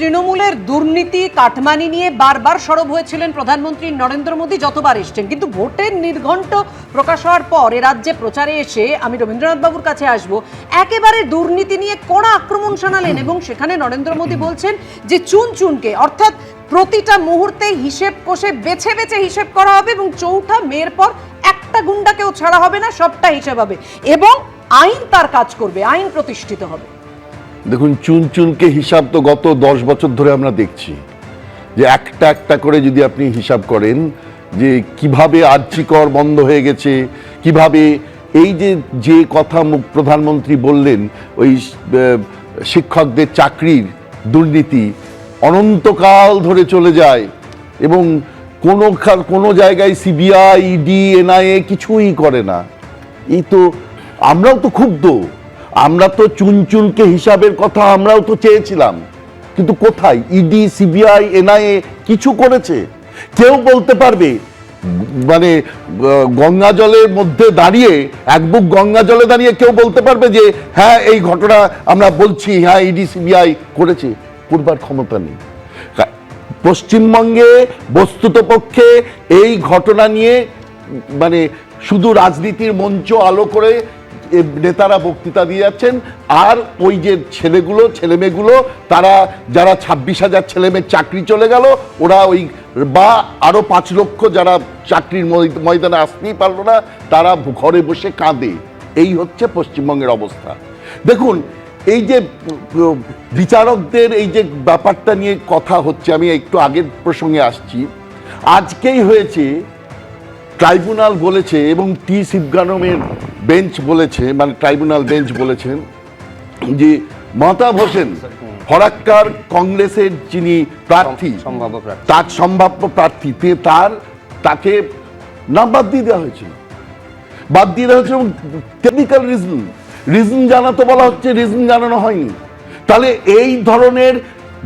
তৃণমূলের দুর্নীতি কাটমানি নিয়ে বারবার সরব হয়েছিলেন প্রধানমন্ত্রী নরেন্দ্র মোদী যতবার এসছেন, কিন্তু ভোটের নির্ঘণ্ট প্রকাশ হওয়ার পর এ রাজ্যে প্রচারে এসে আমি রবীন্দ্রনাথ বাবুর কাছে আসব, একেবারে দুর্নীতি নিয়ে কড়া আক্রমণ শানালেন এবং সেখানে নরেন্দ্র মোদী বলছেন যে চুন চুনকে, অর্থাৎ প্রতিটা মুহূর্তে হিসেব কষে বেছে বেছে হিসেব করা হবে এবং চৌঠা মেয়ের পর একটা গুন্ডাকেও ছাড়া হবে না, সবটা হিসেব হবে এবং আইন তার কাজ করবে, আইন প্রতিষ্ঠিত হবে। দেখুন, চুন চুনকে হিসাব তো গত 10 বছর ধরে আমরা দেখছি যে একটা একটা করে যদি আপনি হিসাব করেন যে কিভাবে আর্যিকর বন্ধ হয়ে গেছে, কিভাবে এই যে কথা প্রধানমন্ত্রী বললেন ওই শিক্ষকদের চাকরির দুর্নীতি অনন্তকাল ধরে চলে যায় এবং কোনো জায়গায় সিবিআই, ইডি, এনআইএ কিছুই করে না। এই তো আমরাও তো ক্ষুব্ধ, আমরা তো চুন চুনকে হিসাবের কথা আমরাও তো চেয়েছিলাম, কিন্তু কোথায় ইডি, সিবিআই, এনআইএ কিছু করেছে? কেউ বলতে পারবে মানে গঙ্গা জলের মধ্যে দাঁড়িয়ে, এক বুক গঙ্গা জলে দাঁড়িয়ে কেউ বলতে পারবে যে হ্যাঁ এই ঘটনা আমরা বলছি, হ্যাঁ ইডি সিবিআই করেছে? করবার ক্ষমতা নেই। পশ্চিমবঙ্গে বস্তুতপক্ষে এই ঘটনা নিয়ে মানে শুধু রাজনীতির মঞ্চ আলো করে নেতারা বক্তৃতা দিয়ে যাচ্ছেন, আর ওই যে ছেলেমেয়েগুলো তারা যারা 26,000 ছেলেমেয়ের চাকরি চলে গেল, ওরা ওই বা আরো 5 লক্ষ যারা চাকরির ময়দানে আসতেই পারলো না, তারা ঘরে বসে কাঁদে। এই হচ্ছে পশ্চিমবঙ্গের অবস্থা। দেখুন, এই যে বিচারকদের এই যে ব্যাপারটা নিয়ে কথা হচ্ছে, আমি একটু আগের প্রসঙ্গে আসছি। আজকেই হয়েছে, ট্রাইব্যুনাল বলেছে এবং টি সিবগানমের বেঞ্চ বলেছে, মানে ট্রাইব্যুনাল বেঞ্চ বলেছেন যে মমতাব হোসেন ফরাক্কার কংগ্রেসের যিনি প্রার্থী, তার সম্ভাব্য প্রার্থী, তাকে নাম বাদ দিয়ে দেওয়া হয়েছিল এবং টেকনিক্যাল রিজন জানাতে বলা হচ্ছে, রিজন জানানো হয়নি। তাহলে এই ধরনের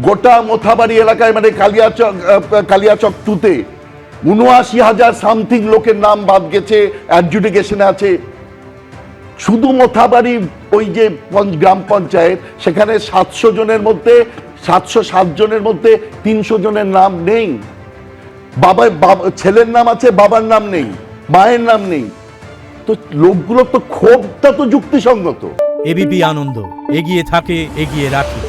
গোটা মোথাবাড়ি এলাকায়, মানে কালিয়াচক 2-তে ৭৯,০০০ সামথিং লোকের নাম বাদ গেছে, অ্যাডজুডিকেশনে আছে। শুধু মোথাবাড়ি ওই যে গ্রাম পঞ্চায়েত, সেখানে 700 জনের মধ্যে 707 জনের মধ্যে 300 জনের নাম নেই। ছেলের নাম আছে, বাবার নাম নেই, মায়ের নাম নেই। তো লোকগুলো তো ক্ষোভটা তো যুক্তিসঙ্গত। এবিপি আনন্দ, এগিয়ে থাকে, এগিয়ে রাখে।